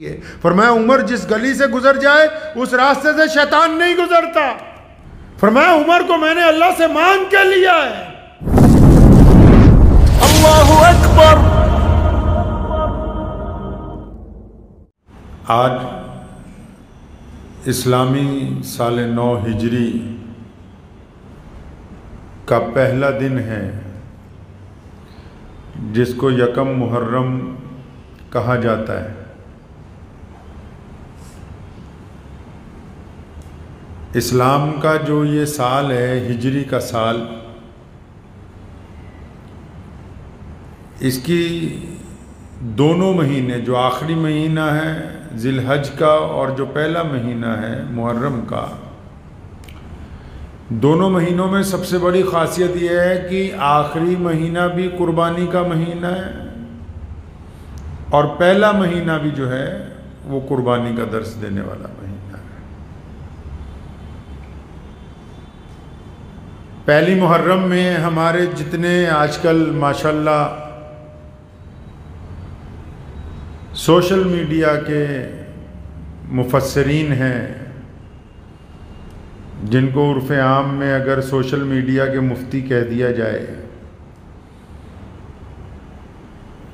फरमाया उमर जिस गली से गुजर जाए उस रास्ते से शैतान नहीं गुजरता। फरमाया उमर को मैंने अल्लाह से मांग के लिया है। अल्लाहु अकबर। आज इस्लामी साल 9 हिजरी का पहला दिन है जिसको यकम मुहर्रम कहा जाता है। इस्लाम का जो ये साल है, हिजरी का साल, इसकी दोनों महीने, जो आखिरी महीना है जिलहज का और जो पहला महीना है मुहर्रम का, दोनों महीनों में सबसे बड़ी खासियत यह है कि आखिरी महीना भी कुर्बानी का महीना है और पहला महीना भी जो है वो कुर्बानी का दर्स देने वाला महीना है। पहली मुहर्रम में हमारे जितने आजकल माशाल्लाह सोशल मीडिया के मुफस्सरीन हैं, जिनको उर्फ़ आम में अगर सोशल मीडिया के मुफ्ती कह दिया जाए,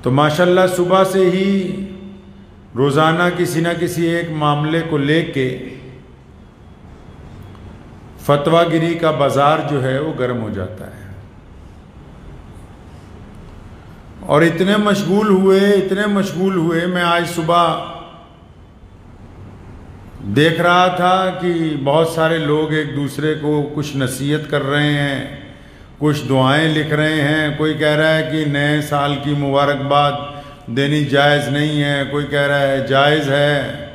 तो माशाल्लाह सुबह से ही रोज़ाना किसी न किसी एक मामले को लेके फतवागिरी का बाज़ार जो है वो गर्म हो जाता है। और इतने मशगूल हुए, मैं आज सुबह देख रहा था कि बहुत सारे लोग एक दूसरे को कुछ नसीहत कर रहे हैं, कुछ दुआएं लिख रहे हैं। कोई कह रहा है कि नए साल की मुबारकबाद देनी जायज़ नहीं है, कोई कह रहा है जायज़ है,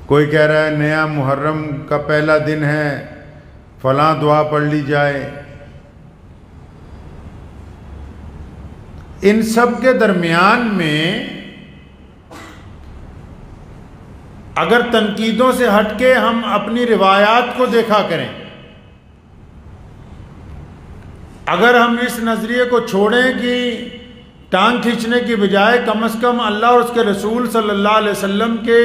कोई कह रहा है नया मुहर्रम का पहला दिन है, फलां दुआ पढ़ ली जाए। इन सब के दरमियान में अगर तनकीदों से हटके हम अपनी रिवायात को देखा करें, अगर हम इस नज़रिए को छोड़ें कि टांग खींचने की बजाय कम से कम अल्लाह और उसके रसूल सल्लल्लाहु अलैहि वसल्लम के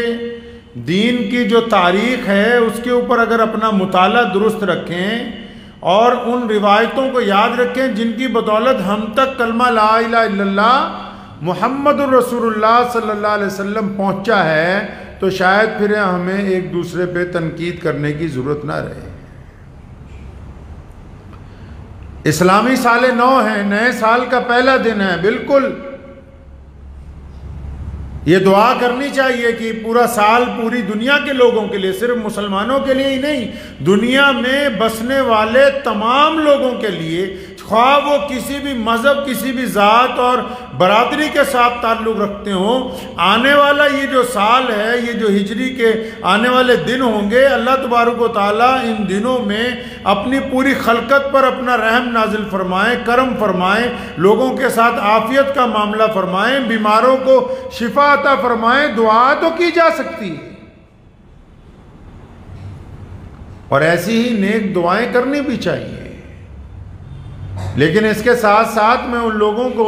दीन की जो तारीख़ है उसके ऊपर अगर अपना मुताला दुरुस्त रखें और उन रिवायतों को याद रखें जिनकी बदौलत हम तक कलमा ला इलाहा इल्लल्लाह मुहम्मदुर रसूलुल्लाह सल्लल्लाहु अलैहि वसल्लम पहुँचा है, तो शायद फिर हमें एक दूसरे पे तनकीद करने की ज़रूरत ना रहे। इस्लामी साल 9 है, नए साल का पहला दिन है। बिल्कुल ये दुआ करनी चाहिए कि पूरा साल पूरी दुनिया के लोगों के लिए, सिर्फ मुसलमानों के लिए ही नहीं, दुनिया में बसने वाले तमाम लोगों के लिए, ख्वाह वो किसी भी मज़हब, किसी भी ज़ात और बरादरी के साथ ताल्लुक़ रखते हों, आने वाला ये जो साल है, ये जो हिजरी के आने वाले दिन होंगे, अल्लाह तबारक व तआला इन दिनों में अपनी पूरी खलकत पर अपना रहम नाजिल फरमाएँ, करम फरमाएँ, लोगों के साथ आफ़ियत का मामला फरमाएँ, बीमारों को शिफा अता फरमाएँ। दुआ तो की जा सकती है और ऐसी ही नेक दुआएं करनी भी चाहिए, लेकिन इसके साथ साथ मैं उन लोगों को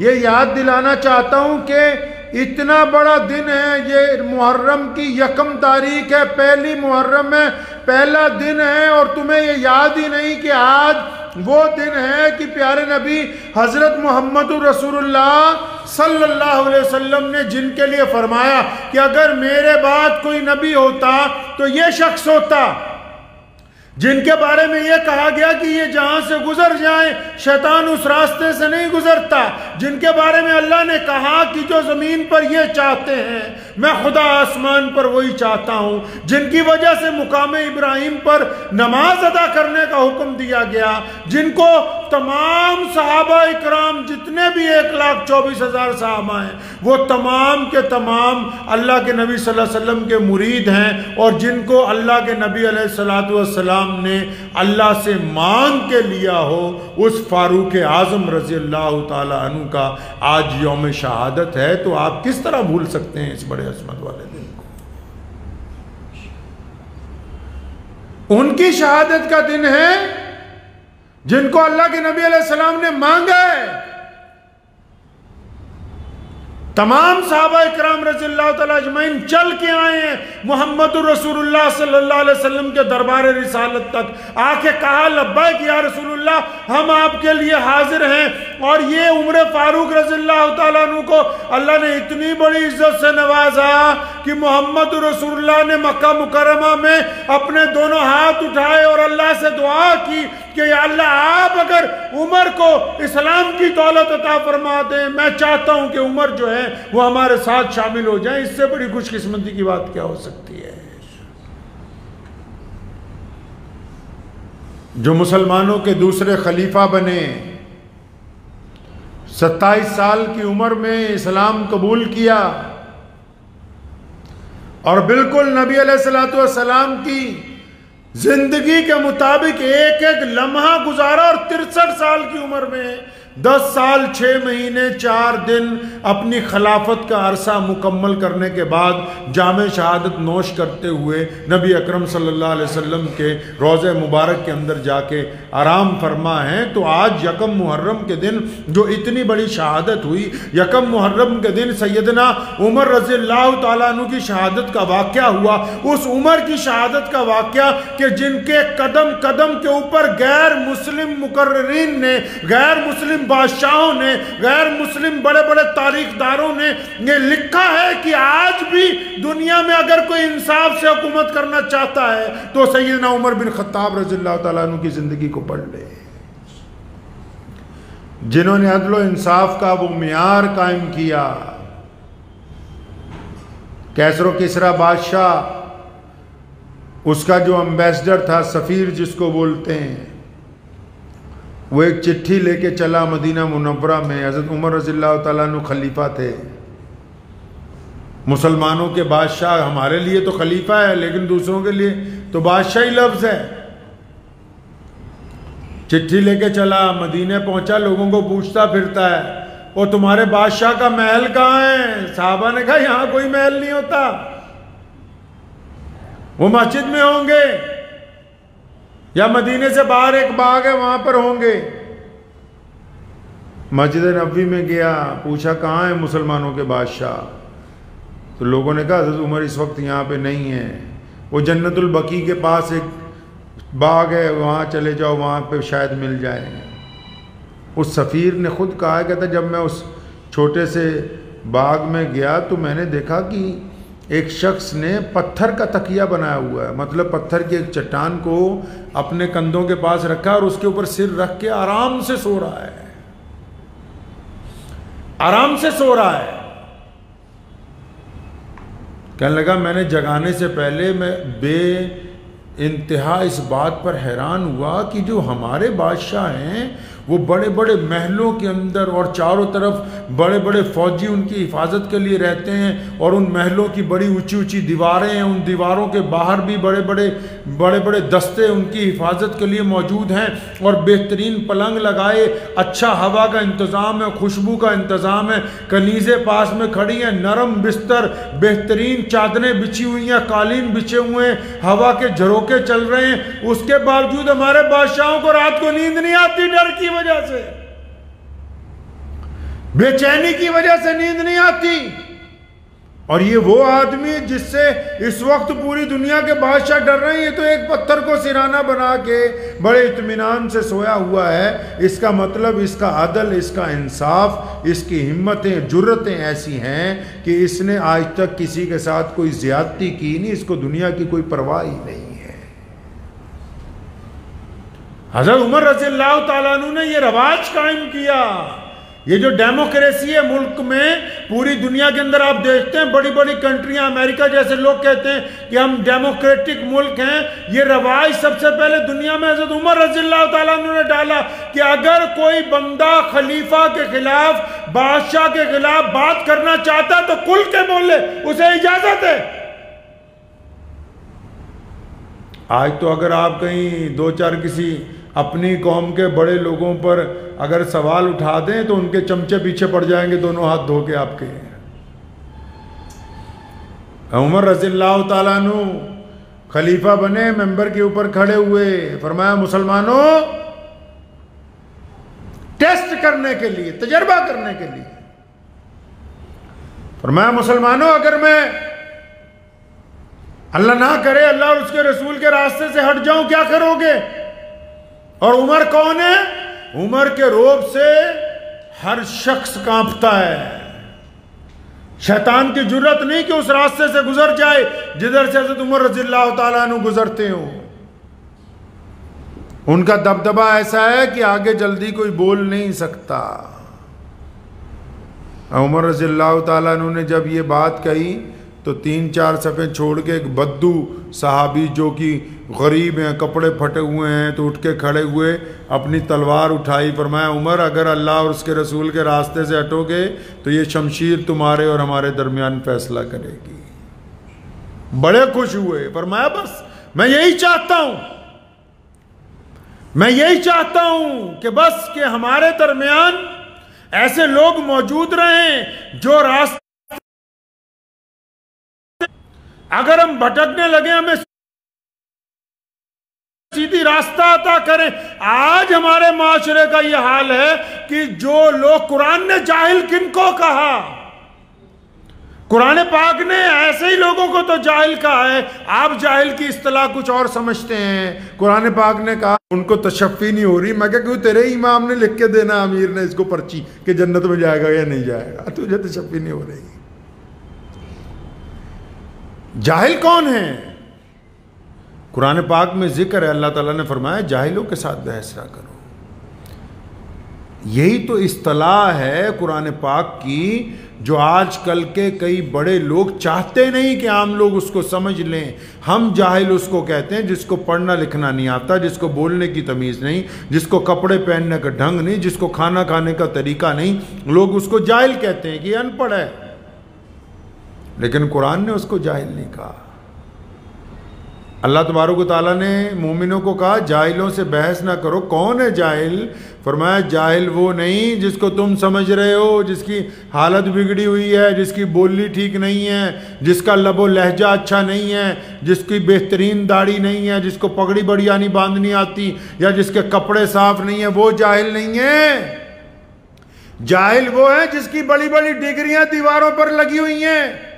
ये याद दिलाना चाहता हूं कि इतना बड़ा दिन है, ये मुहर्रम की यकम तारीख है, पहली मुहर्रम है, पहला दिन है, और तुम्हें ये याद ही नहीं कि आज वो दिन है कि प्यारे नबी हज़रत मुहम्मदुर रसूलुल्लाह सल्लल्लाहु अलैहि वसल्लम ने जिनके लिए फरमाया कि अगर मेरे बाद कोई नबी होता तो ये शख्स होता, जिनके बारे में यह कहा गया कि ये जहां से गुजर जाएं शैतान उस रास्ते से नहीं गुजरता, जिनके बारे में अल्लाह ने कहा कि जो ज़मीन पर ये चाहते हैं मैं खुदा आसमान पर वही चाहता हूं, जिनकी वजह से मुकाम इब्राहिम पर नमाज अदा करने का हुक्म दिया गया, जिनको तमाम सहाबा इकराम जितने भी 1,24,000 सहाबा हैं वो तमाम के तमाम अल्लाह के नबी सल्लल्लाहु अलैहि वसल्लम के मुरीद हैं, और जिनको अल्लाह के नबी अलैहिस्सलातु वस्सलाम ने अल्लाह से मांग के लिया हो, उस फारूक आज़म रज़ी अल्लाह ताला अन्हु का आज यौम शहादत है, तो आप किस तरह भूल सकते हैं इस बड़े अज़मत वाले दिन को। उनकी शहादत का दिन है जिनको अल्लाह के नबी अलैहिस्सलाम ने मांगा है। तमाम सहाबा इकराम रज़ियल्लाहु तआला अजमईन चल के आए हैं मोहम्मद रसूलुल्लाह सल्लल्लाहु अलैहि वसल्लम के दरबार रिसालत तक। आके कहा लब्बैक या रसूलुल्लाह, हम आपके लिए हाजिर हैं। और ये उमर फारूक रज़ियल्लाहु तआला अन्हु को अल्लाह ने इतनी बड़ी इज्जत से नवाजा कि मोहम्मद रसूलुल्लाह ने मक्का मुकर्रमा में अपने दोनों हाथ उठाए और अल्लाह से दुआ की कि या अल्लाह, आप अगर उमर को इस्लाम की दौलत अता फरमा दें, मैं चाहता हूं कि उमर जो है वो हमारे साथ शामिल हो जाए। इससे बड़ी खुशकिस्मती की बात क्या हो सकती है। जो मुसलमानों के दूसरे खलीफा बने, 27 साल की उम्र में इस्लाम कबूल किया और बिल्कुल नबी अलैहिस्सलातु वस्सलाम की जिंदगी के मुताबिक एक एक लम्हा गुजारा और 63 साल की उम्र में 10 साल 6 महीने 4 दिन अपनी खिलाफत का अरसा मुकम्मल करने के बाद जामे शहादत नोश करते हुए नबी अकरम सल्लल्लाहु अलैहि वसल्लम के रोज़े मुबारक के अंदर जाके आराम फरमा हैं। तो आज यकम मुहर्रम के दिन जो इतनी बड़ी शहादत हुई, यकम मुहर्रम के दिन सैयदना उमर रज़ियल्लाहु तआला अन्हु की शहादत का वाक़या हुआ। उस उमर की शहादत का वाक़या कि जिनके कदम कदम के ऊपर गैर मुस्लिम मुकर्रिरीन ने, गैर मुस्लिम बादशाहों ने, गैर मुस्लिम बड़े बड़े तारीखदारों ने ये लिखा है कि आज भी दुनिया में अगर कोई इंसाफ से हुकूमत करना चाहता है तो सैयदना उमर बिन खत्ताब रज़ियल्लाहु तआला अन्हु की जिंदगी को पढ़ ले, जिन्होंने अदल व इंसाफ का वो मियार कायम किया। कैसरो किसरा बादशाह, उसका जो एम्बेसडर था, सफ़ीर जिसको बोलते हैं, वो एक चिट्ठी लेके चला मदीना मुनव्वरा में। हज़रत उमर रज़ियल्लाहु तआला अन्हु खलीफा थे, मुसलमानों के बादशाह। हमारे लिए तो खलीफा है लेकिन दूसरों के लिए तो बादशाही लफ्ज़ है। चिट्ठी लेके चला, मदीने पहुंचा, लोगों को पूछता फिरता है, और तुम्हारे बादशाह का महल कहाँ है? साहबा ने कहा यहाँ कोई महल नहीं होता, वो मस्जिद में होंगे या मदीने से बाहर एक बाग है वहां पर होंगे। मस्जिद नबवी में गया, पूछा कहाँ है मुसलमानों के बादशाह? तो लोगों ने कहा हज़रत उमर इस वक्त यहाँ पे नहीं है, वो जन्नतुल बकी के पास एक बाग है, वहाँ चले जाओ, वहाँ पे शायद मिल जाए। उस सफ़ीर ने खुद कहा, कहता जब मैं उस छोटे से बाग में गया तो मैंने देखा कि एक शख्स ने पत्थर का तकिया बनाया हुआ है, मतलब पत्थर की एक चट्टान को अपने कंधों के पास रखा और उसके ऊपर सिर रख के आराम से सो रहा है, आराम से सो रहा है। कहने लगा मैंने जगाने से पहले मैं इंतहा इस बात पर हैरान हुआ कि जो हमारे बादशाह हैं वो बड़े बड़े महलों के अंदर और चारों तरफ बड़े बड़े फौजी उनकी हिफाजत के लिए रहते हैं, और उन महलों की बड़ी ऊंची ऊंची दीवारें हैं, उन दीवारों के बाहर भी बड़े बड़े दस्ते उनकी हिफाजत के लिए मौजूद हैं, और बेहतरीन पलंग लगाए, अच्छा हवा का इंतज़ाम है, खुशबू का इंतज़ाम है, कनीज़े पास में खड़ी हैं, नरम बिस्तर, बेहतरीन चादरें बिछी हुई हैं, कालीन बिछे हुए हैं, हवा के झरोके चल रहे हैं। उसके बावजूद हमारे बादशाहों को रात को नींद नहीं आती, डर की वजह से, बेचैनी की वजह से नींद नहीं आती। और ये वो आदमी जिससे इस वक्त पूरी दुनिया के बादशाह डर रहे हैं, ये तो एक पत्थर को सिराना बना के बड़े इत्मीनान से सोया हुआ है। इसका मतलब इसका अदल, इसका इंसाफ, इसकी हिम्मतें, जुर्रतें ऐसी हैं कि इसने आज तक किसी के साथ कोई ज्यादती की नहीं, इसको दुनिया की कोई परवाह ही नहीं है। हज़रत उमर रज़ियल्लाहु तआला अन्हु ने ये रवाज कायम किया। ये जो डेमोक्रेसी है मुल्क में, पूरी दुनिया के अंदर आप देखते हैं बड़ी बड़ी कंट्रियां, अमेरिका जैसे लोग कहते हैं कि हम डेमोक्रेटिक मुल्क हैं। ये रवाज सबसे पहले दुनिया में हज़रत उमर रज़ियल्लाहु तआला अन्हु ने डाला कि अगर कोई बंदा खलीफा के खिलाफ, बादशाह के खिलाफ बात करना चाहता तो खुल के बोले, उसे इजाजत है। आज तो अगर आप कहीं दो चार किसी अपनी कौम के बड़े लोगों पर अगर सवाल उठा दें तो उनके चमचे पीछे पड़ जाएंगे दोनों हाथ धो के आपके। उमर रज़ियल्लाहु तआला अन्हु खलीफा बने, मेंबर के ऊपर खड़े हुए, फरमाया मुसलमानों, टेस्ट करने के लिए, तजर्बा करने के लिए फरमाया मुसलमानों, अगर मैं अल्लाह ना करे अल्लाह और उसके रसूल के रास्ते से हट जाऊं, क्या करोगे? और उमर कौन है? उमर के रोब से हर शख्स कांपता है। शैतान की जुर्रत नहीं कि उस रास्ते से गुजर जाए जिधर से हज़रत उमर रज़ियल्लाहु ताला अन्हु गुजरते हो। उनका दबदबा ऐसा है कि आगे जल्दी कोई बोल नहीं सकता। उमर रज़ियल्लाहु ताला अन्हु ने जब ये बात कही तो 3-4 सफ़े छोड़ के एक बद्दू सहाबी जो कि गरीब हैं, कपड़े फटे हुए हैं, तो उठ के खड़े हुए, अपनी तलवार उठाई, फरमाया उमर, अगर अल्लाह और उसके रसूल के रास्ते से हटोगे तो ये शमशीर तुम्हारे और हमारे दरमियान फैसला करेगी। बड़े खुश हुए, फरमाया बस मैं यही चाहता हूं, मैं यही चाहता हूं कि बस कि हमारे दरमियान ऐसे लोग मौजूद रहें जो रास्ते, अगर हम भटकने लगे हमें सीधी रास्ता अता करें। आज हमारे माशरे का यह हाल है कि जो लोग, कुरान ने जाहिल किनको कहा? कुरान पाक ने ऐसे ही लोगों को तो जाहिल कहा है। आप जाहिल की इस्तिलाह कुछ और समझते हैं। कुरान पाक ने कहा उनको तशफ़ी नहीं हो रही। मैं क्या क्यों, तेरे इमाम ने लिख के देना, अमीर ने इसको पर्ची कि जन्नत में जाएगा या नहीं जाएगा, तुझे तशफ़ी नहीं हो रही। जाहिल कौन है? कुरान पाक में जिक्र है, अल्लाह ताला ने फरमाया जाहिलों के साथ बहस ना करो। यही तो इस्तिलाह है कुरान पाक की, जो आजकल के कई बड़े लोग चाहते नहीं कि आम लोग उसको समझ लें। हम जाहिल उसको कहते हैं जिसको पढ़ना लिखना नहीं आता, जिसको बोलने की तमीज़ नहीं, जिसको कपड़े पहनने का ढंग नहीं, जिसको खाना खाने का तरीका नहीं, लोग उसको जाहिल कहते हैं कि अनपढ़ है। लेकिन कुरान ने उसको जाहिल नहीं कहा। अल्लाह तबारक व तआला ने मोमिनों को कहा जाहिलों से बहस ना करो। कौन है जाहिल? फरमाया जाहिल वो नहीं जिसको तुम समझ रहे हो, जिसकी हालत बिगड़ी हुई है, जिसकी बोली ठीक नहीं है, जिसका लबो लहजा अच्छा नहीं है, जिसकी बेहतरीन दाढ़ी नहीं है, जिसको पगड़ी बढ़िया नहीं बांधनी आती, या जिसके कपड़े साफ नहीं है, वो जाहिल नहीं है। जाहिल वो है जिसकी बड़ी बड़ी डिग्रियां दीवारों पर लगी हुई हैं,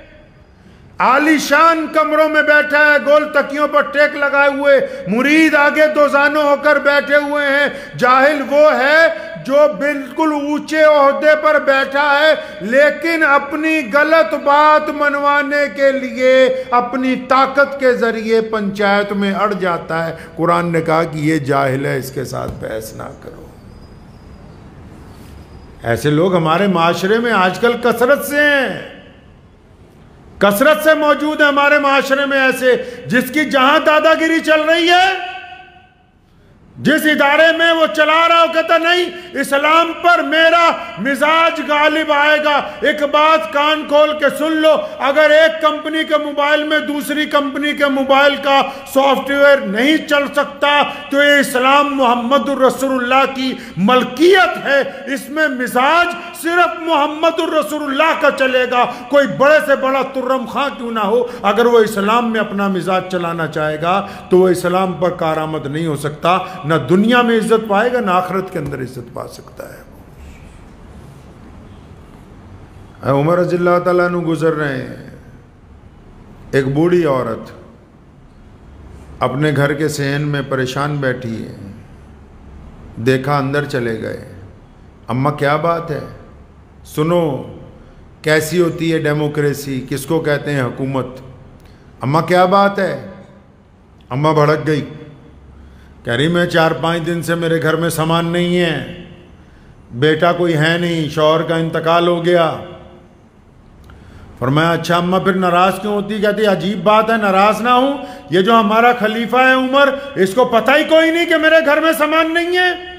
आलीशान कमरों में बैठा है, गोल तकियों पर टेक लगाए हुए, मुरीद आगे दोजानो होकर बैठे हुए हैं। जाहिल वो है जो बिल्कुल ऊंचे ओहदे पर बैठा है, लेकिन अपनी गलत बात मनवाने के लिए अपनी ताकत के जरिए पंचायत में अड़ जाता है। कुरान ने कहा कि ये जाहिल है, इसके साथ बहस ना करो। ऐसे लोग हमारे माशरे में आजकल कसरत से हैं, कसरत से मौजूद है हमारे माशरे में। ऐसे जिसकी जहां दादागिरी चल रही है, जिस इदारे में वो चला रहा हो, कहता नहीं इस्लाम पर मेरा मिजाज गालिब आएगा। एक बात कान खोल के सुन लो, अगर एक कंपनी के मोबाइल में दूसरी कंपनी के मोबाइल का सॉफ्टवेयर नहीं चल सकता तो ये इस्लाम मुहम्मदुर रसूलुल्लाह की मलकियत है। इसमें मिजाज सिर्फ मुहम्मदुर रसूलुल्लाह का चलेगा। कोई बड़े से बड़ा तुर्रम खां क्यों ना हो, अगर वो इस्लाम में अपना मिजाज चलाना चाहेगा तो वो इस्लाम पर कारआमद नहीं हो सकता। ना दुनिया में इज्जत पाएगा, ना आखिरत के अंदर इज्जत पा सकता है। उमर रज़ियल्लाहु ताला अन्हु गुजर रहे हैं, एक बूढ़ी औरत अपने घर के सहन में परेशान बैठी है। देखा, अंदर चले गए। अम्मा क्या बात है? सुनो कैसी होती है डेमोक्रेसी, किसको कहते हैं हुकूमत। अम्मा क्या बात है? अम्मा भड़क गई, कह रही मैं 4-5 दिन से मेरे घर में सामान नहीं है, बेटा कोई है नहीं, शौहर का इंतकाल हो गया। फरमाया अच्छा अम्मा फिर नाराज क्यों होती? कहती अजीब बात है, नाराज ना हूं, ये जो हमारा खलीफा है उमर, इसको पता ही कोई नहीं कि मेरे घर में सामान नहीं है।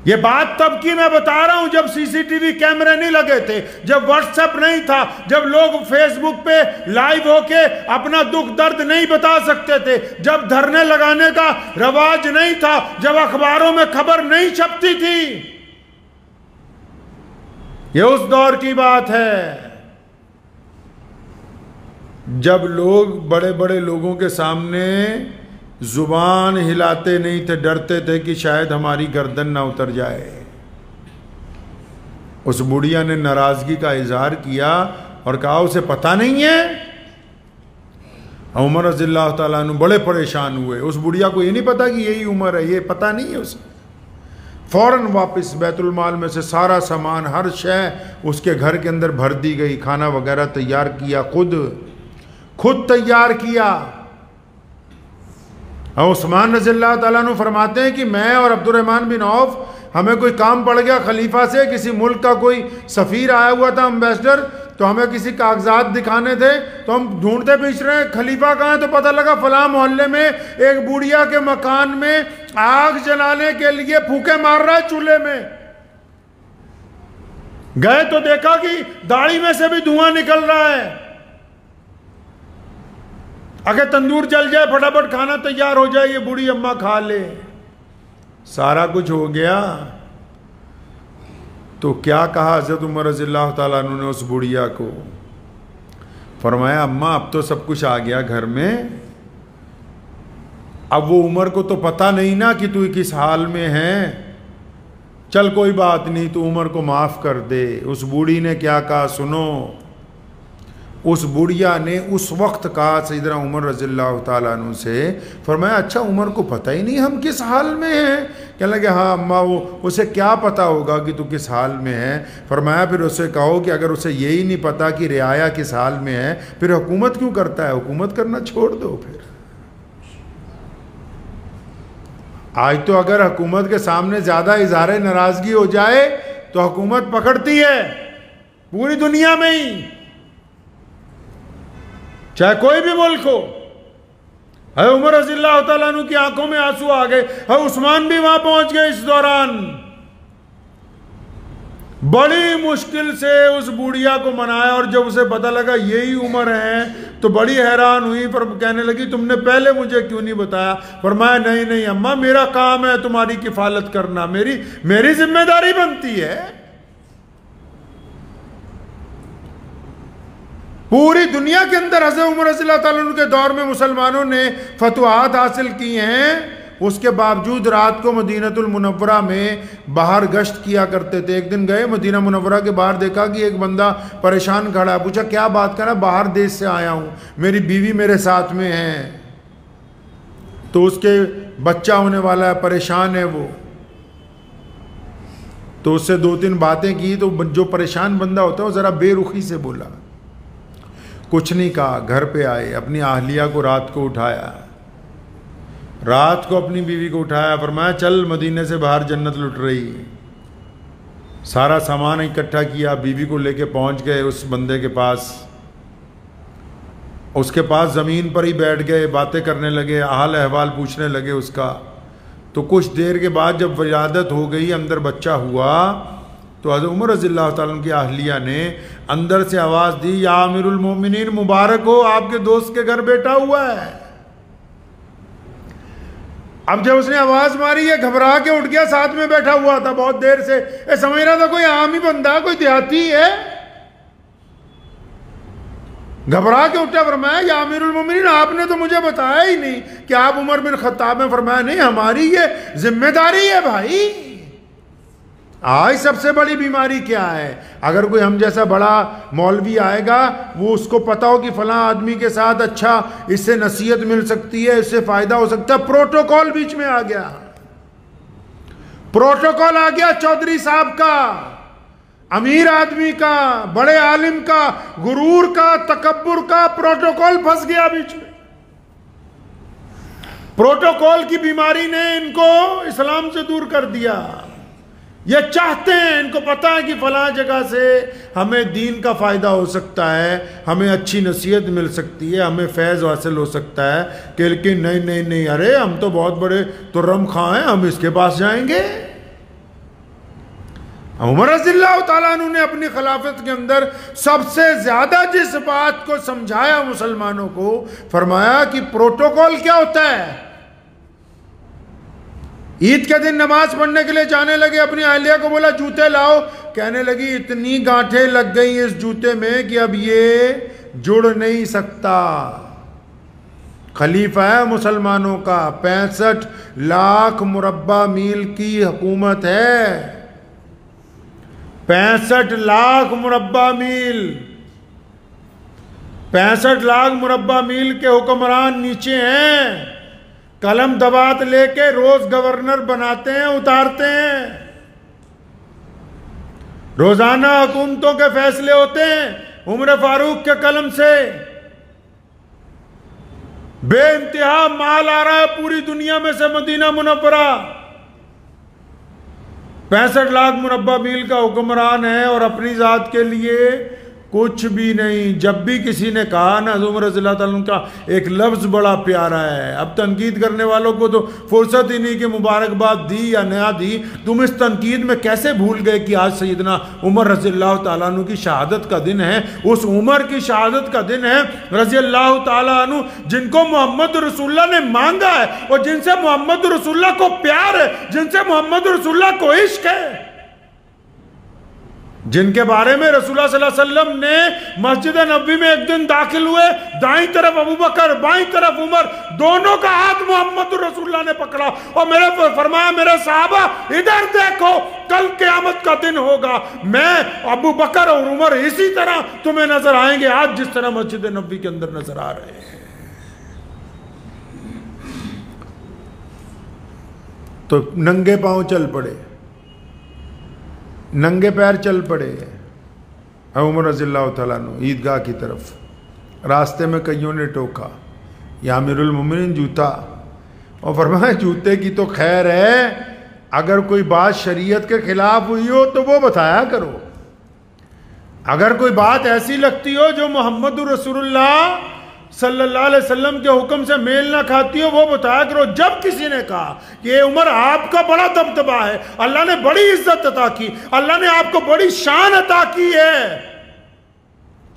ये बात तब की मैं बता रहा हूं जब सीसीटीवी कैमरे नहीं लगे थे, जब व्हाट्सएप नहीं था, जब लोग फेसबुक पे लाइव होके अपना दुख दर्द नहीं बता सकते थे, जब धरने लगाने का रवाज नहीं था, जब अखबारों में खबर नहीं छपती थी। ये उस दौर की बात है जब लोग बड़े बड़े लोगों के सामने जुबान हिलाते नहीं थे, डरते थे कि शायद हमारी गर्दन ना उतर जाए। उस बुढ़िया ने नाराजगी का इजहार किया और कहा उसे पता नहीं है। उमर रज़ियल्लाहु ताला अन्हु बड़े परेशान हुए। उस बुढ़िया को ये नहीं पता कि यही उम्र है, ये पता नहीं है उसे। फौरन वापस बैतुल माल में से सारा सामान, हर शय उसके घर के अंदर भर दी गई। खाना वगैरह तैयार किया, खुद तैयार किया। और उस्मान रज़ियल्लाहु ताला अन्हु फरमाते हैं कि मैं और अब्दुर्रहमान बिन औफ, हमें कोई काम पड़ गया खलीफा से, किसी मुल्क का कोई सफ़ीर आया हुआ था, एम्बेसडर, तो हमें किसी कागजात दिखाने थे, तो हम ढूंढते पीछ रहे हैं खलीफा कहाँ है, तो पता लगा फलां मोहल्ले में एक बुढ़िया के मकान में आग जलाने के लिए फूके मार रहा है चूल्हे में। गए तो देखा कि दाढ़ी में से भी धुआं निकल रहा है। अगर तंदूर जल जाए, फटाफट खाना तैयार हो जाए, ये बूढ़ी अम्मा खा ले। सारा कुछ हो गया तो क्या कहा हज़रत उमर रज़ियल्लाहु ताला अन्हु ने उस बुढ़िया को? फरमाया अम्मा अब तो सब कुछ आ गया घर में, अब वो उमर को तो पता नहीं ना कि तू किस हाल में है, चल कोई बात नहीं, तू उमर को माफ़ कर दे। उस बूढ़ी ने क्या कहा सुनो। उस बुढ़िया ने उस वक्त कहा सैयदना उमर रज़ियल्लाहु ताला अन्हु से, फरमाया अच्छा उमर को पता ही नहीं हम किस हाल में हैं? कहने लगे हाँ अम्मा, वो उसे क्या पता होगा कि तू किस हाल में है? फरमाया फिर उसे कहो कि अगर उसे यही नहीं पता कि रियाया किस हाल में है, फिर हुकूमत क्यों करता है? हुकूमत करना छोड़ दो। फिर आज तो अगर हुकूमत के सामने ज़्यादा इज़हार नाराज़गी हो जाए तो हुकूमत पकड़ती है पूरी दुनिया में ही, चाहे कोई भी मुल्क हो। है उमर रज़ियल्लाहु ताला अन्हु की आंखों में आंसू आ गए। है उस्मान भी वहां पहुंच गए। इस दौरान बड़ी मुश्किल से उस बुढ़िया को मनाया, और जब उसे पता लगा यही उम्र है तो बड़ी हैरान हुई। पर कहने लगी तुमने पहले मुझे क्यों नहीं बताया? फरमाया नहीं नहीं अम्मा, मेरा काम है तुम्हारी किफालत करना, मेरी जिम्मेदारी बनती है। पूरी दुनिया के अंदर हज़रत उमर रज़ियल्लाहु ताला अन्हु के दौर में मुसलमानों ने फतवाहत हासिल की हैं। उसके बावजूद रात को मदीनतुल मुनव्वरा में बाहर गश्त किया करते थे। एक दिन गए मदीना मुनव्वरा के बाहर, देखा कि एक बंदा परेशान खड़ा है। पूछा क्या बात कर रहा? बाहर देश से आया हूँ, मेरी बीवी मेरे साथ में है, तो उसके बच्चा होने वाला है, परेशान है वो। तो उससे दो तीन बातें की, तो जो परेशान बंदा होता है वो ज़रा बेरुखी से बोला, कुछ नहीं कहा। घर पे आए, अपनी आहलिया को रात को उठाया, रात को अपनी बीवी को उठाया, फरमाया चल मदीने से बाहर जन्नत लुट रही। सारा सामान इकट्ठा किया, बीवी को लेके पहुंच गए उस बंदे के पास। उसके पास ज़मीन पर ही बैठ गए, बातें करने लगे, हाल अहवाल पूछने लगे उसका। तो कुछ देर के बाद जब विलादत हो गई, अंदर बच्चा हुआ, तो हज़रत उमर रज़ियल्लाहु ताला अन्हु की आहलिया ने अंदर से आवाज़ दी, या अमीरुल मोमिनीन मुबारक हो, आपके दोस्त के घर बेटा हुआ है। अब जब उसने आवाज़ मारी, ये घबरा के उठ गया, साथ में बैठा हुआ था बहुत देर से, ये समझ रहा था कोई आम ही बंदा, कोई देहाती है। घबरा के उठा, फरमाया या अमीरुल मोमिनीन, आपने तो मुझे बताया ही नहीं कि आप उमर बिन खत्ताब में। फरमाया नहीं, हमारी ये जिम्मेदारी है भाई। आज सबसे बड़ी बीमारी क्या है? अगर कोई हम जैसा बड़ा मौलवी आएगा, वो उसको पता हो कि फलां आदमी के साथ अच्छा इससे नसीहत मिल सकती है, इससे फायदा हो सकता है, प्रोटोकॉल बीच में आ गया। प्रोटोकॉल आ गया चौधरी साहब का, अमीर आदमी का, बड़े आलिम का, गुरूर का, तकब्बुर का प्रोटोकॉल फंस गया बीच में। प्रोटोकॉल की बीमारी ने इनको इस्लाम से दूर कर दिया। ये चाहते हैं, इनको पता है कि फलां जगह से हमें दीन का फ़ायदा हो सकता है, हमें अच्छी नसीहत मिल सकती है, हमें फैज़ हासिल हो सकता है, कि लेकिन नहीं नहीं नहीं, अरे हम तो बहुत बड़े तुर्रम खां हैं, हम इसके पास जाएंगे। उमर रज़ियल्लाहु ताला अन्हु ने अपनी खिलाफत के अंदर सबसे ज़्यादा जिस बात को समझाया मुसलमानों को, फरमाया कि प्रोटोकॉल क्या होता है। ईद के दिन नमाज पढ़ने के लिए जाने लगे, अपनी आहलिया को बोला जूते लाओ, कहने लगी इतनी गांठें लग गई इस जूते में कि अब ये जुड़ नहीं सकता। खलीफा है मुसलमानों का, 65 लाख मुरब्बा मील की हुकूमत है, 65 लाख मुरब्बा मील, 65 लाख मुरब्बा मील के हुक्मरान नीचे हैं, कलम दबात लेके रोज गवर्नर बनाते हैं, उतारते हैं, रोजाना हुकूमतों के फैसले होते हैं उमर फारूक के कलम से। बेइंतहा माल आ रहा है पूरी दुनिया में से मदीना मुनव्वरा। 65 लाख मुरब्बा मील का हुक्मरान है और अपनी जात के लिए कुछ भी नहीं। जब भी किसी ने कहा ना उमर रज़ियल्लाहु ताला अन्हु का एक लफ्ज़ बड़ा प्यारा है, अब तनकीद करने वालों को तो फुर्सत ही नहीं कि मुबारकबाद दी या नया दी। तुम इस तनकीद में कैसे भूल गए कि आज सैयदना उमर रज़ियल्लाहु ताला अन्हु की शहादत का दिन है। उस उमर की शहादत का दिन है रज़ियल्लाहु ताला अन्हु, जिनको मोहम्मद रसूलुल्लाह ने मांगा है और जिनसे मोहम्मद रसूलुल्लाह को प्यार है, जिनसे मोहम्मद रसूलुल्लाह को इश्क है, जिनके बारे में रसूलुल्लाह सल्लल्लाहु अलैहि वसल्लम ने मस्जिद नबवी में एक दिन दाखिल हुए, दाईं तरफ अबू बकर, बाईं तरफ उमर, दोनों का हाथ मोहम्मद रसूलुल्लाह ने पकड़ा और मेरे फरमाया, मेरे साहबा इधर देखो, कल क़यामत का दिन होगा, मैं अबू बकर और उमर इसी तरह तुम्हें नजर आएंगे आज जिस तरह मस्जिद नबवी के अंदर नजर आ रहे हैं। तो नंगे पांव चल पड़े, नंगे पैर चल पड़े उमर रज़ियल्लाहु ताला अन्हु ईदगाह की तरफ। रास्ते में कईयों ने टोका, या अमीरुल मोमिनीन जूता, और फरमाया जूते की तो खैर है, अगर कोई बात शरीयत के खिलाफ हुई हो तो वो बताया करो, अगर कोई बात ऐसी लगती हो जो मोहम्मद रसूलुल्लाह सल्लल्लाहु अलैहि वसल्लम के हुक्म से मेल ना खाती हो वो बताया करो। जब किसी ने कहा कि ये उमर आपका बड़ा दबदबा है, अल्लाह ने बड़ी इज्जत अता की, अल्लाह ने आपको बड़ी शान अता की है,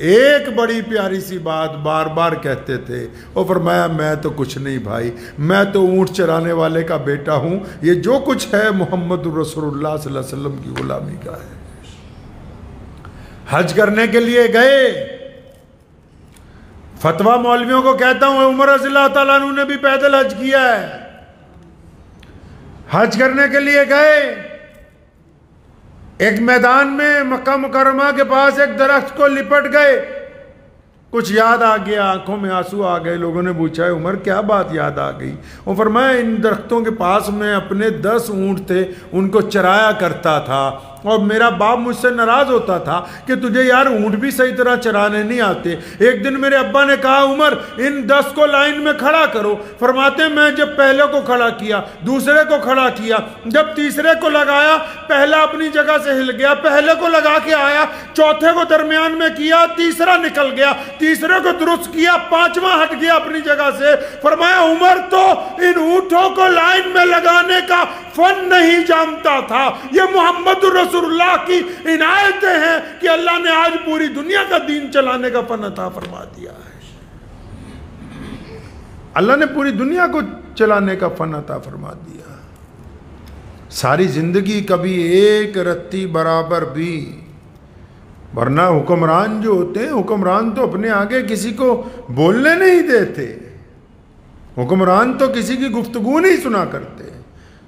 एक बड़ी प्यारी सी बात बार बार कहते थे, और फरमाया मैं तो कुछ नहीं भाई, मैं तो ऊंट चराने वाले का बेटा हूं, ये जो कुछ है मोहम्मद रसूलुल्लाह सल्लल्लाहु अलैहि वसल्लम की गुलामी का है। हज करने के लिए गए, फतवा मौलवियों को कहता हूं उमर रज़ियल्लाहु ताला अन्हु ने भी पैदल हज किया है। हज करने के लिए गए, एक मैदान में मक्का मुकर्रमा के पास एक दरख्त को लिपट गए, कुछ याद आ गया, आंखों में आंसू आ गए। लोगों ने पूछा उमर क्या बात याद आ गई? वो फरमाया इन दरख्तों के पास में अपने 10 ऊंट थे, उनको चराया करता था और मेरा बाप मुझसे नाराज होता था कि तुझे यार ऊंट भी सही तरह चराने नहीं आते। एक दिन मेरे अब्बा ने कहा उमर इन 10 को लाइन में खड़ा करो। फरमाते मैं जब पहले को खड़ा किया, दूसरे को खड़ा किया, जब तीसरे को लगाया पहला अपनी जगह से हिल गया, पहले को लगा के आया, चौथे को दरमियान में किया, तीसरा निकल गया, तीसरे को दुरुस्त किया, पांचवा हट गया अपनी जगह से। फरमाया उमर तो इन ऊंटों को लाइन में लगाने का फन नहीं जानता था। ये मोहम्मद रसूलुल्लाह की इनायतें हैं कि अल्लाह ने आज पूरी दुनिया का दीन चलाने का फन अता फरमा दिया है। अल्लाह ने पूरी दुनिया को चलाने का फन अता फरमा दिया। सारी जिंदगी कभी एक रत्ती बराबर भी, वरना हुक्मरान जो होते हैं, हुक्मरान तो अपने आगे किसी को बोलने नहीं देते, हुक्मरान तो किसी की गुफ्तगू नहीं सुना करते।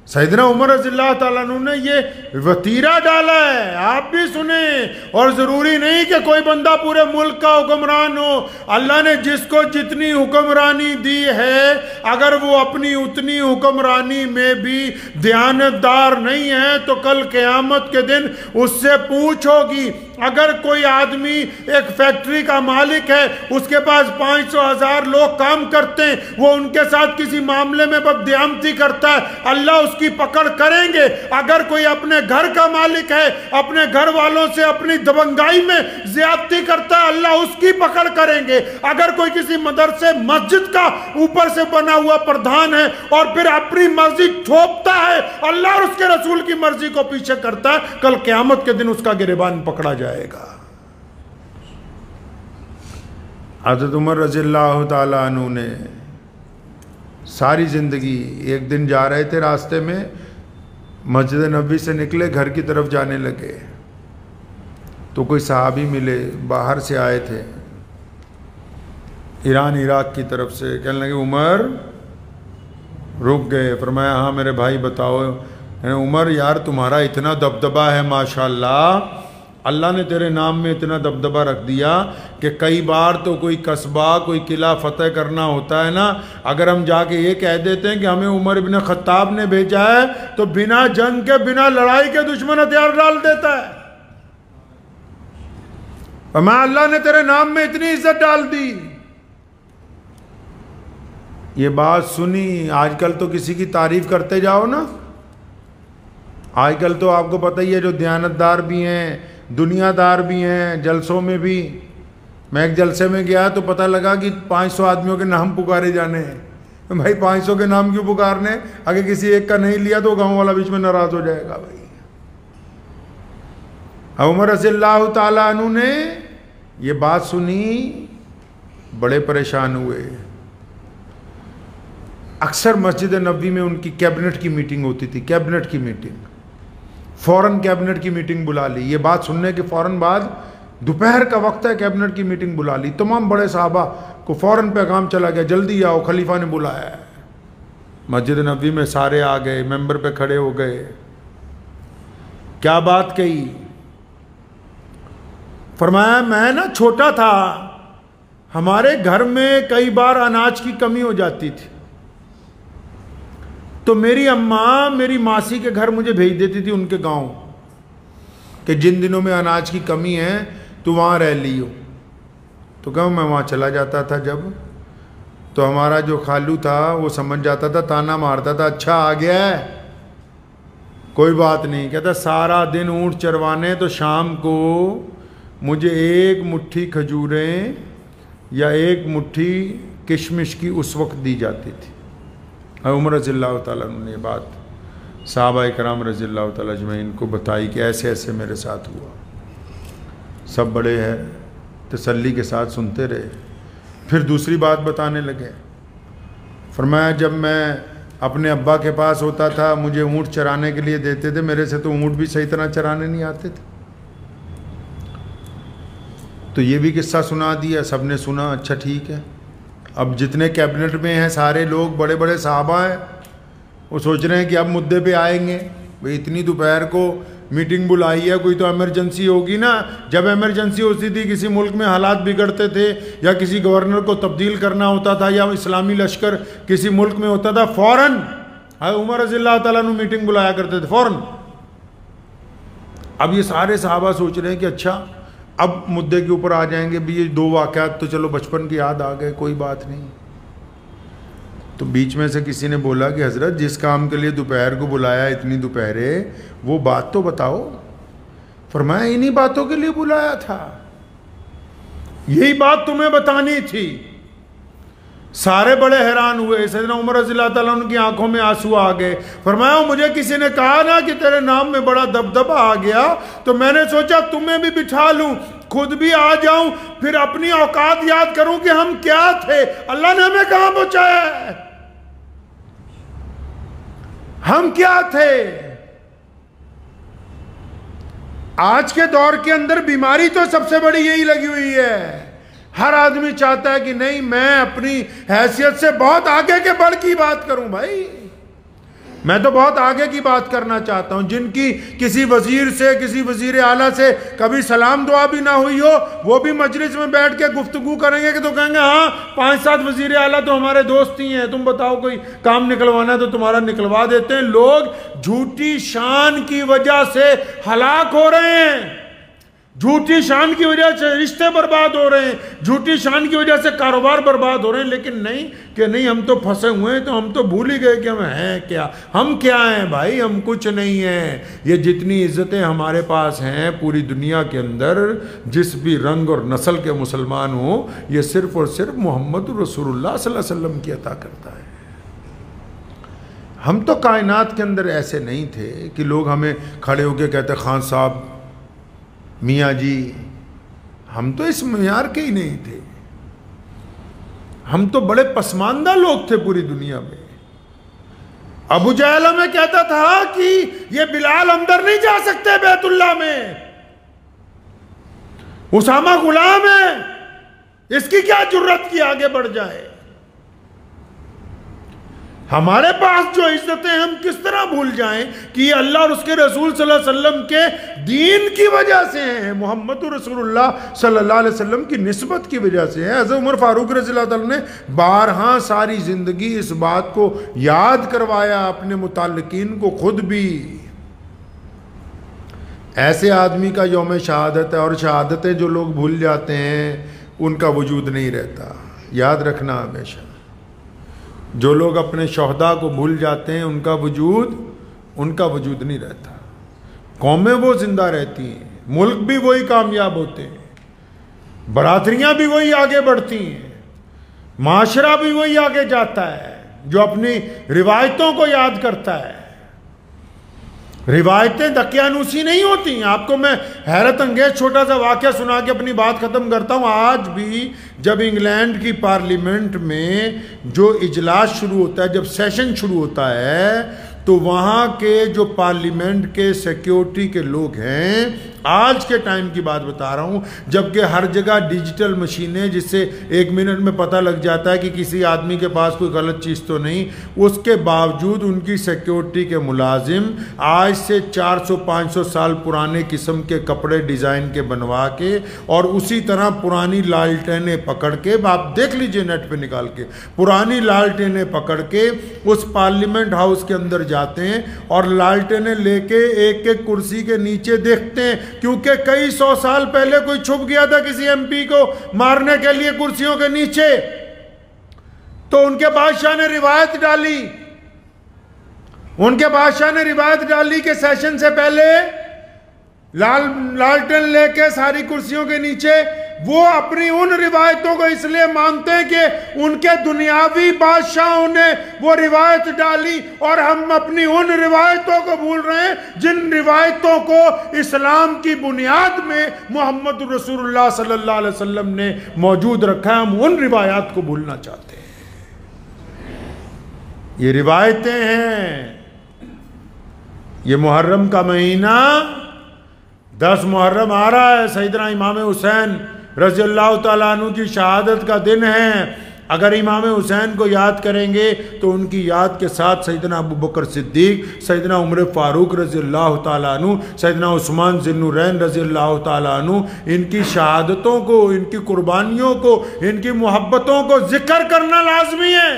सैयदना उमर रज़ियल्लाहु ताला अन्हु ने ये वतीरा डाला है, आप भी सुने। और ज़रूरी नहीं कि कोई बंदा पूरे मुल्क का हुक्मरान हो। अल्लाह ने जिसको जितनी हुक्मरानी दी है, अगर वो अपनी उतनी हुक्मरानी में भी दयानतदार नहीं है तो कल क़यामत के दिन उससे पूछ होगी। अगर कोई आदमी एक फैक्ट्री का मालिक है, उसके पास 500,000 लोग काम करते हैं, वो उनके साथ किसी मामले में बददियामती करता है, अल्लाह उसकी पकड़ करेंगे। अगर कोई अपने घर का मालिक है, अपने घर वालों से अपनी दबंगाई में ज्यादती करता है, अल्लाह उसकी पकड़ करेंगे। अगर कोई किसी मदरसे मस्जिद का ऊपर से बना हुआ प्रधान है और फिर अपनी मर्जी थोपता है, अल्लाह और उसके रसूल की मर्जी को पीछे करता है, कल क़यामत के दिन उसका गिरबान पकड़ा जाएगा। हज़रत उमर रज़ियल्लाहु ताला अन्हु ने सारी ज़िंदगी, एक दिन जा रहे थे रास्ते में, मस्जिद नबवी से निकले, घर की तरफ जाने लगे तो कोई सहाबी मिले, बाहर से आए थे, ईरान इराक की तरफ से। कहने लगे उमर, रुक गए। फरमाया हाँ मेरे भाई बताओ। उमर यार तुम्हारा इतना दबदबा है माशाल्लाह, अल्लाह ने तेरे नाम में इतना दबदबा रख दिया कि कई बार तो कोई कस्बा, कोई किला फतेह करना होता है ना, अगर हम जाके ये कह देते हैं कि हमें उमर इब्न खत्ताब ने भेजा है, तो बिना जंग के, बिना लड़ाई के दुश्मन हथियार डाल देता है। फरमाया अल्लाह ने तेरे नाम में इतनी इज्जत डाल दी। ये बात सुनी। आजकल तो किसी की तारीफ करते जाओ ना, आजकल तो आपको पता ही है, जो दयानतदार भी हैं, दुनियादार भी हैं, जलसों में भी। मैं एक जलसे में गया तो पता लगा कि 500 आदमियों के नाम पुकारे जाने हैं। तो भाई 500 के नाम क्यों पुकारने? अगर किसी एक का नहीं लिया तो गांव वाला बीच में नाराज हो जाएगा भाई। उमर रज़ियल्लाहु ताला अन्हु ने ये बात सुनी, बड़े परेशान हुए। अक्सर मस्जिद नबवी में उनकी कैबिनेट की मीटिंग होती थी, कैबिनेट की मीटिंग। फौरन कैबिनेट की मीटिंग बुला ली। ये बात सुनने के फौरन बाद, दोपहर का वक्त है, कैबिनेट की मीटिंग बुला ली। तमाम बड़े साहबा को फौरन पैगाम चला गया, जल्दी आओ, खलीफा ने बुलाया है। मस्जिद नबवी में सारे आ गए, मेंबर पे खड़े हो गए। क्या बात कही? फरमाया मैं ना छोटा था, हमारे घर में कई बार अनाज की कमी हो जाती थी, तो मेरी अम्मा मेरी मासी के घर मुझे भेज देती थी, उनके गांव, कि जिन दिनों में अनाज की कमी है तो वहाँ रह लियो। तो कहूँ मैं वहाँ चला जाता था जब, तो हमारा जो खालू था वो समझ जाता था, ताना मारता था, अच्छा आ गया है, कोई बात नहीं। कहता सारा दिन ऊँट चरवाने, तो शाम को मुझे एक मुट्ठी खजूरें या एक मुट्ठी किशमिश की उस वक्त दी जाती थी। उमर रज़ियल्लाहु ताला अन्हु ने बात साहबा कराम रज़ियल्लाहु ताला अजमईन को बताई कि ऐसे ऐसे मेरे साथ हुआ। सब बड़े हैं तसल्ली के साथ सुनते रहे। फिर दूसरी बात बताने लगे। फरमाया जब मैं अपने अब्बा के पास होता था, मुझे ऊँट चराने के लिए देते थे, मेरे से तो ऊँट भी सही तरह चराने नहीं आते थे। तो ये भी किस्सा सुना दिया, सबने सुना, अच्छा ठीक है। अब जितने कैबिनेट में हैं सारे लोग बड़े बड़े साहबा हैं, वो सोच रहे हैं कि अब मुद्दे पे आएंगे। भाई इतनी दोपहर को मीटिंग बुलाई है, कोई तो इमरजेंसी होगी ना। जब इमरजेंसी होती थी, किसी मुल्क में हालात बिगड़ते थे, या किसी गवर्नर को तब्दील करना होता था, या इस्लामी लश्कर किसी मुल्क में होता था, फ़ौरन उमर रज़ियल्लाहु ताला अन्हु मीटिंग बुलाया करते थे फ़ौरन। अब ये सारे साहबा सोच रहे हैं कि अच्छा अब मुद्दे के ऊपर आ जाएंगे। भी ये दो वाक़यात तो चलो बचपन की याद आ गए, कोई बात नहीं। तो बीच में से किसी ने बोला कि हज़रत जिस काम के लिए दोपहर को बुलाया, इतनी दोपहरे, वो बात तो बताओ। फरमाया इन्हीं बातों के लिए बुलाया था, यही बात तुम्हें बतानी थी। सारे बड़े हैरान हुए। सैयदना उमर रज़ियल्लाहु ताला अन्हु की आंखों में आंसू आ गए। फरमाया मुझे किसी ने कहा ना कि तेरे नाम में बड़ा दबदबा आ गया, तो मैंने सोचा तुम्हें भी बिठा लूं, खुद भी आ जाऊं, फिर अपनी औकात याद करूं कि हम क्या थे, अल्लाह ने हमें कहां पहुंचाया है, हम क्या थे। आज के दौर के अंदर बीमारी तो सबसे बड़ी यही लगी हुई है। हर आदमी चाहता है कि नहीं मैं अपनी हैसियत से बहुत आगे के बढ़ की बात करूं। भाई मैं तो बहुत आगे की बात करना चाहता हूं। जिनकी किसी वजीर से, किसी वजीर आला से कभी सलाम दुआ भी ना हुई हो, वो भी मजलिस में बैठ के गुफ्तगू करेंगे कि तो कहेंगे हाँ 5-7 वजीर आला तो हमारे दोस्त ही हैं, तुम बताओ कोई काम निकलवाना है तो तुम्हारा निकलवा देते हैं। लोग झूठी शान की वजह से हलाक हो रहे हैं, झूठी शान की वजह से रिश्ते बर्बाद हो रहे हैं, झूठी शान की वजह से कारोबार बर्बाद हो रहे हैं। लेकिन नहीं कि नहीं हम तो फंसे हुए हैं, तो हम तो भूल ही गए कि हम हैं क्या। हम क्या हैं भाई, हम कुछ नहीं हैं। ये जितनी इज्जतें हमारे पास हैं पूरी दुनिया के अंदर, जिस भी रंग और नस्ल के मुसलमान हो, ये सिर्फ और सिर्फ मोहम्मद रसूलुल्लाह सल्लल्लाहु अलैहि वसल्लम की अता करता है। हम तो कायनात के अंदर ऐसे नहीं थे कि लोग हमें खड़े होकर कहते खान साहब, मियाँ जी, हम तो इस मयार के ही नहीं थे। हम तो बड़े पसमानदा लोग थे पूरी दुनिया में। अबू जहल में कहता था कि ये बिलाल अंदर नहीं जा सकते बैतुल्लाह में, उसामा गुलाम है, इसकी क्या जुर्रत की आगे बढ़ जाए। हमारे पास जो इज्जतें हम किस तरह भूल जाएं कि ये अल्लाह और उसके रसूल सल्लल्लाहु अलैहि वसल्लम के दीन की वजह से हैं, मोहम्मद रसूलुल्लाह सल्लल्लाहु अलैहि वसल्लम की निस्बत की वजह से है। हज़रत उमर फारूक रज़ियल्लाहु अन्हु ने बारहा सारी ज़िंदगी इस बात को याद करवाया अपने मुताल्लिकीन को, खुद भी। ऐसे आदमी का यौम शहादत है, और शहादतें जो लोग भूल जाते हैं उनका वजूद नहीं रहता, याद रखना हमेशा। जो लोग अपने शहदा को भूल जाते हैं उनका वजूद नहीं रहता। कौमें वो जिंदा रहती हैं, मुल्क भी वही कामयाब होते हैं, बरादरियां भी वही आगे बढ़ती हैं, माशरा भी वही आगे जाता है जो अपनी रिवायतों को याद करता है। रिवायतें दकियानूसी नहीं होती। आपको मैं हैरत अंगेज छोटा सा वाक़या सुना के अपनी बात ख़त्म करता हूँ। आज भी जब इंग्लैंड की पार्लियामेंट में जो इजलास शुरू होता है, जब सेशन शुरू होता है, तो वहाँ के जो पार्लियामेंट के सिक्योरिटी के लोग हैं, आज के टाइम की बात बता रहा हूँ, जबकि हर जगह डिजिटल मशीनें जिससे 1 मिनट में पता लग जाता है कि किसी आदमी के पास कोई गलत चीज़ तो नहीं, उसके बावजूद उनकी सिक्योरिटी के मुलाजिम आज से 400-500 साल पुराने किस्म के कपड़े डिज़ाइन के बनवा के और उसी तरह पुरानी लालटेनें पकड़ के, आप देख लीजिए नेट पे निकाल के, पुरानी लालटेनें पकड़ के उस पार्लियामेंट हाउस के अंदर जाते हैं और लालटेनें लेके एक एक कुर्सी के नीचे देखते हैं, क्योंकि कई 100 साल पहले कोई छुप गया था किसी एमपी को मारने के लिए कुर्सियों के नीचे, तो उनके बादशाह ने रिवायत डाली कि सेशन से पहले लालटेन लेके सारी कुर्सियों के नीचे वो अपनी उन रिवायतों को इसलिए मानते हैं कि उनके दुनियावी बादशाहों ने वो रिवायत डाली, और हम अपनी उन रिवायतों को भूल रहे हैं जिन रिवायतों को इस्लाम की बुनियाद में मोहम्मद रसूलुल्लाह सल्लल्लाहु अलैहि वसल्लम ने मौजूद रखा है। हम उन रिवायात को भूलना चाहते हैं। ये रिवायतें हैं। ये मुहर्रम का महीना 10 मुहर्रम आ रहा है, सैयदना इमाम हुसैन रज़ियल्लाहु ताला अन्हु की शहादत का दिन है। अगर इमाम हुसैन को याद करेंगे तो उनकी याद के साथ सैयदना अबू बकर सिद्दीक, सैयदना उमर फारूक रज़ियल्लाहु ताला अन्हु, सैयदना उस्मान ज़ुन्नुरैन रज़ियल्लाहु ताला अन्हु, इनकी शहादतों को, इनकी कुर्बानियों को, इनकी मोहब्बतों को जिक्र करना लाजमी है।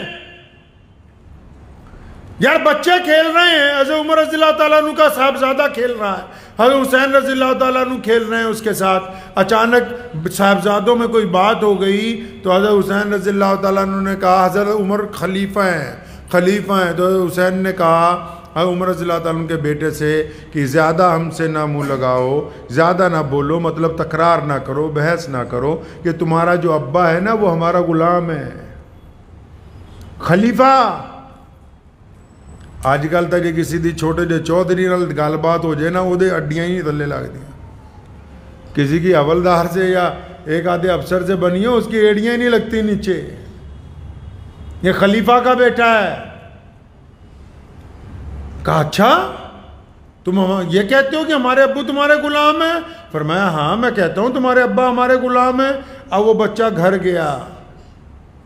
यार बच्चे खेल रहे हैं, हज़रत उमर रज़ियल्लाहु ताला अन्हु का साहबजादा खेल रहा है, हज़रत हुसैन रज़ियल्लाहु ताला अन्हु खेल रहे हैं उसके साथ। अचानक साहबजादों में कोई बात हो गई तो हज़रत हुसैन रज़ियल्लाहु ताला अन्हु ने कहा हज़रत उमर खलीफा हैं। तो हुसैन ने कहा हज़रत उमर रज़ियल्लाहु ताला अन्हु के बेटे से कि ज़्यादा हमसे ना मुँह लगाओ, ज़्यादा ना बोलो, मतलब तकरार ना करो, बहस ना करो, कि तुम्हारा जो अब्बा है ना वो हमारा गुलाम है। खलीफा आजकल तो जे किसी दी छोटे जे चौधरी नाल गलबात हो जाए ना, उहदे अड्डियां ही नहीं थल्ले लगदियां। किसी की हवलदार से या एक आधे अफसर से बनी हो, उसकी एड़ियां ही नहीं लगती नीचे। ये खलीफा का बेटा है। कहा अच्छा तुम ये कहते हो कि हमारे अब्बू तुम्हारे गुलाम हैं? फरमाया हाँ मैं कहता हूँ तुम्हारे अब्बा हमारे गुलाम हैं। अब वो बच्चा घर गया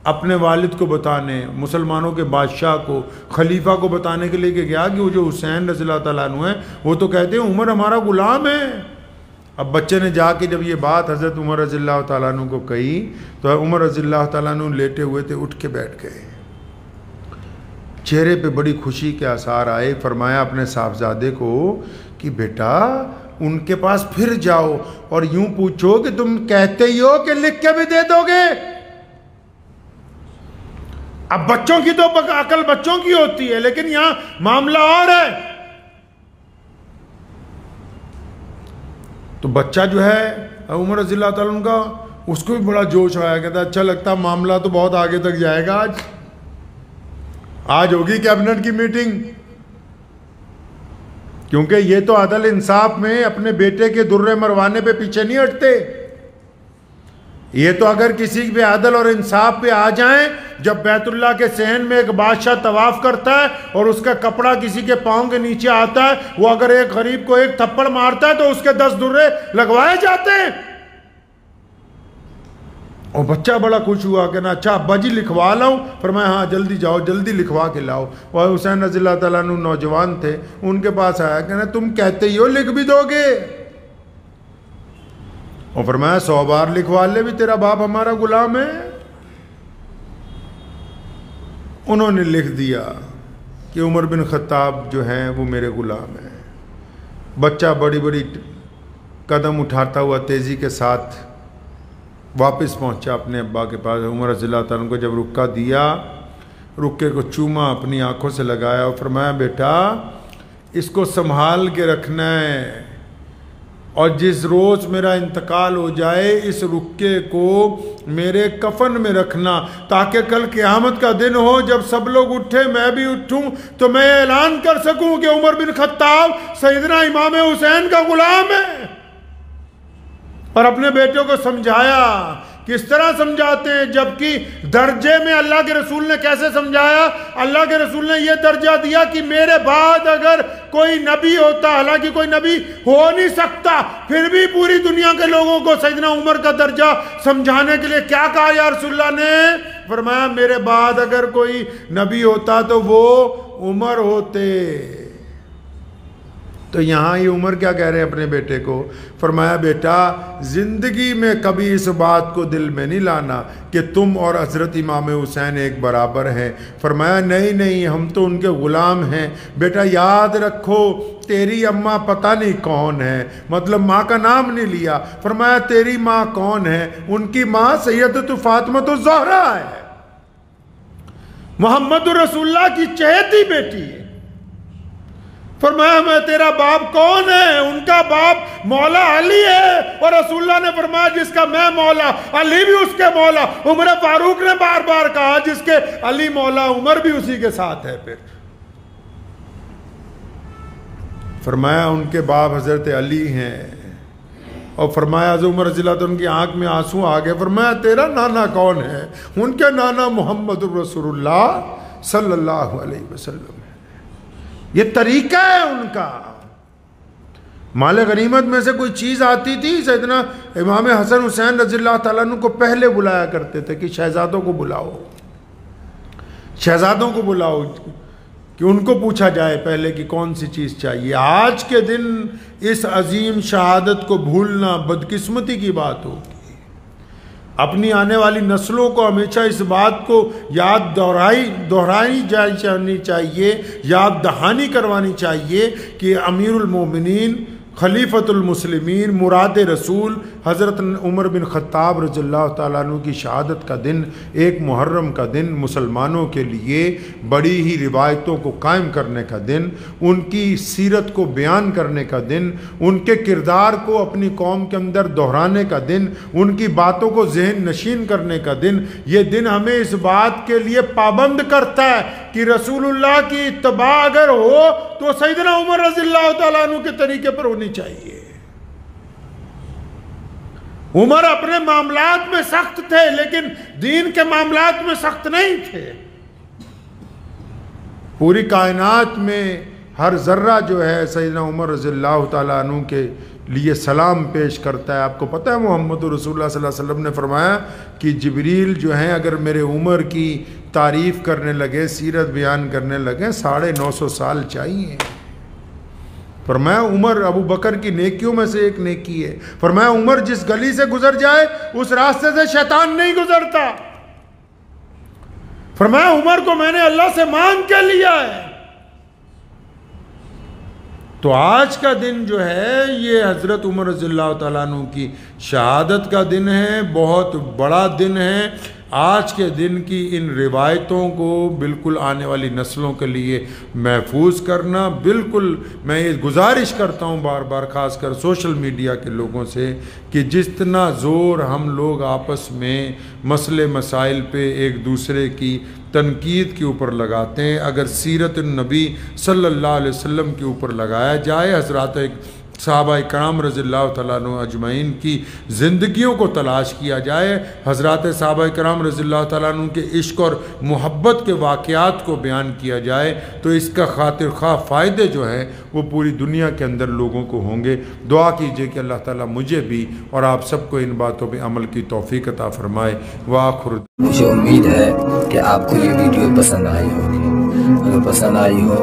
अपने वालिद को बताने, मुसलमानों के बादशाह को, खलीफा को बताने के लिए गया कि वो जो हुसैन रज़ियल्लाहु ताला अन्हु है वो तो कहते हैं उमर हमारा गुलाम है। अब बच्चे ने जाके जब ये बात हज़रत उमर रज़ियल्लाहु ताला अन्हु को कही तो उमर रज़ियल्लाहु ताला अन्हु लेटे हुए थे, उठ के बैठ गए, चेहरे पे बड़ी खुशी के आसार आए। फरमाया अपने साहबजादे को कि बेटा उनके पास फिर जाओ और यूं पूछो कि तुम कहते ही हो कि लिख के भी दे दोगे। अब बच्चों की तो अकल बच्चों की होती है, लेकिन यहां मामला और है। तो बच्चा जो है उमर रज़ियल्लाहु ताला अन्हु का, उसको भी बड़ा जोश आया, कहता अच्छा लगता मामला तो बहुत आगे तक जाएगा। आज होगी कैबिनेट की मीटिंग, क्योंकि ये तो अदल इंसाफ में अपने बेटे के दुर्रे मरवाने पे पीछे नहीं हटते। ये तो अगर किसी पे अदल और इंसाफ पे आ जाएं, जब बैतुल्लाह के सहन में एक बादशाह तवाफ करता है और उसका कपड़ा किसी के पांव के नीचे आता है, वो अगर एक गरीब को एक थप्पड़ मारता है तो उसके 10 दुर्रे लगवाए जाते हैं। और बच्चा बड़ा खुश हुआ, कहना अच्छा अब्बा जी लिखवा लाऊं? फरमाया हाँ जल्दी जाओ, जल्दी लिखवा के लाओ। और हुसैन रज़ी अल्लाह ताला अन्हु नौजवान थे, उनके पास आया, कहना तुम कहते ही हो लिख भी दोगे? और फरमाया 100 बार लिखवा ले भी तेरा बाप हमारा गुलाम है। उन्होंने लिख दिया कि उमर बिन खत्ताब जो हैं वो मेरे गुलाम हैं। बच्चा बड़ी बड़ी कदम उठाता हुआ तेज़ी के साथ वापस पहुंचा अपने अब्बा के पास। उमर रज़ियल्लाहु ताला को जब रुक्का दिया, रुक्के को चूमा, अपनी आंखों से लगाया और फरमाया बेटा इसको संभाल के रखना है, और जिस रोज़ मेरा इंतकाल हो जाए इस रुक्के को मेरे कफन में रखना, ताकि कल क़यामत का दिन हो, जब सब लोग उठे मैं भी उठूं, तो मैं ऐलान कर सकूं कि उमर बिन खत्ताब सैयदना इमाम हुसैन का गुलाम है। और अपने बेटों को समझाया। किस तरह समझाते हैं? जबकि दर्जे में अल्लाह के रसूल ने कैसे समझाया? अल्लाह के रसूल ने यह दर्जा दिया कि मेरे बाद अगर कोई नबी होता, हालांकि कोई नबी हो नहीं सकता, फिर भी पूरी दुनिया के लोगों को सैयदना उमर का दर्जा समझाने के लिए क्या कहा या रसूलुल्लाह ने? फरमाया मेरे बाद अगर कोई नबी होता तो वो उमर होते। तो यहाँ ये उमर क्या कह रहे हैं अपने बेटे को? फरमाया बेटा ज़िंदगी में कभी इस बात को दिल में नहीं लाना कि तुम और हज़रत इमाम हुसैन एक बराबर हैं। फरमाया नहीं नहीं, हम तो उनके ग़ुलाम हैं। बेटा याद रखो तेरी अम्मा पता नहीं कौन है, मतलब माँ का नाम नहीं लिया। फरमाया तेरी माँ कौन है? उनकी माँ सैयदतु फ़ातिमा ज़हरा है, मोहम्मद रसूलुल्लाह की चहेती बेटी है। फरमाया मैं तेरा बाप कौन है? उनका बाप मौला अली है। और रसूलुल्लाह ने फरमाया जिसका मैं मौला, अली भी उसके मौला। उमर फारूक ने बार बार कहा जिसके अली मौला, उमर भी उसी के साथ है। फिर फरमाया उनके बाप हजरत अली हैं। और फरमाया उमर रज़ियल्लाहु अन्हु उनकी आंख में आंसू आ गए। फरमाया तेरा नाना कौन है? उनके नाना मोहम्मद रसूलुल्लाह सल्लल्लाहु अलैहि वसल्लम। ये तरीका है उनका। माल गनीमत में से कोई चीज़ आती थी, सैयदना इमाम हसन हुसैन रज़ियल्लाहु ताला अन्हु को पहले बुलाया करते थे कि शहजादों को बुलाओ, शहजादों को बुलाओ, कि उनको पूछा जाए पहले कि कौन सी चीज़ चाहिए। आज के दिन इस अजीम शहादत को भूलना बदकिस्मती की बात होगी। अपनी आने वाली नस्लों को हमेशा इस बात को याद दोहराई जानी चाहिए, याद दहानी करवानी चाहिए कि अमीरुल मोमिनीन खलीफतुल मुस्लिमीन मुराद रसूल हज़रत उमर बिन ख़त्ताब रज़ियल्लाहु ताला अन्हु की शहादत का दिन, एक मुहर्रम का दिन, मुसलमानों के लिए बड़ी ही रिवायतों को कायम करने का दिन, उनकी सीरत को बयान करने का दिन, उनके किरदार को अपनी कौम के अंदर दोहराने का दिन, उनकी बातों को जहन नशीन करने का दिन। ये दिन हमें इस बात के लिए पाबंद करता है कि रसूलुल्लाह की इत्तबा अगर हो तो सैयदना उमर रज़ियल्लाहु ताला अन्हु के तरीके पर होनी चाहिए। उमर अपने मामलात में सख्त थे, लेकिन दीन के मामलात में सख्त नहीं थे। पूरी कायनात में हर जर्रा जो है सैयदना उमर रज़ियल्लाहु ताला अन्हु के लिए सलाम पेश करता है। आपको पता है मोहम्मद रसूलुल्लाह सल्लल्लाहु अलैहि वसल्लम ने फरमाया कि जिब्रील जो हैं अगर मेरे उमर की तारीफ़ करने लगे, सीरत बयान करने लगे, 950 साल चाहिए। फरमाया उमर अबू बकर की नेकियों में से एक नेकी है। फरमाया उमर जिस गली से गुजर जाए उस रास्ते से शैतान नहीं गुजरता। फरमाया उमर को मैंने अल्लाह से मांग के लिया है। तो आज का दिन जो है ये हज़रत उमर रज़ियल्लाहु ताला अन्हु की शहादत का दिन है, बहुत बड़ा दिन है। आज के दिन की इन रिवायतों को बिल्कुल आने वाली नस्लों के लिए महफूज करना, बिल्कुल मैं ये गुजारिश करता हूँ बार बार ख़ासकर सोशल मीडिया के लोगों से कि जितना ज़ोर हम लोग आपस में मसले मसाइल पे एक दूसरे की तनकीद के ऊपर लगाते हैं, अगर सीरत नबी सल्लल्लाहु अलैहि वसल्लम के ऊपर लगाया जाए, हज़रात सहाबा इकराम रज़ियल्लाहु तआला अन्हु अजमईन की ज़िंदगियों को तलाश किया जाए, हज़रात सहाबा इकराम रज़ियल्लाहु तआला अन्हु के इश्क और मोहब्बत के वाक़यात को बयान किया जाए, तो इसका खातिर खा फ़ायदे जो है वो पूरी दुनिया के अंदर लोगों को होंगे। दुआ कीजिए कि अल्लाह ताला मुझे भी और आप सबको इन बातों पर अमल की तौफ़ीक़ अता फ़रमाए। वाखिर मुझे उम्मीद है कि आपको ये वीडियो पसंद आई होगी। अगर पसंद आई हो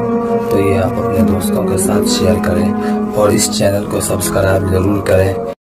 तो ये आप अपने दोस्तों के साथ शेयर करें और इस चैनल को सब्सक्राइब ज़रूर करें।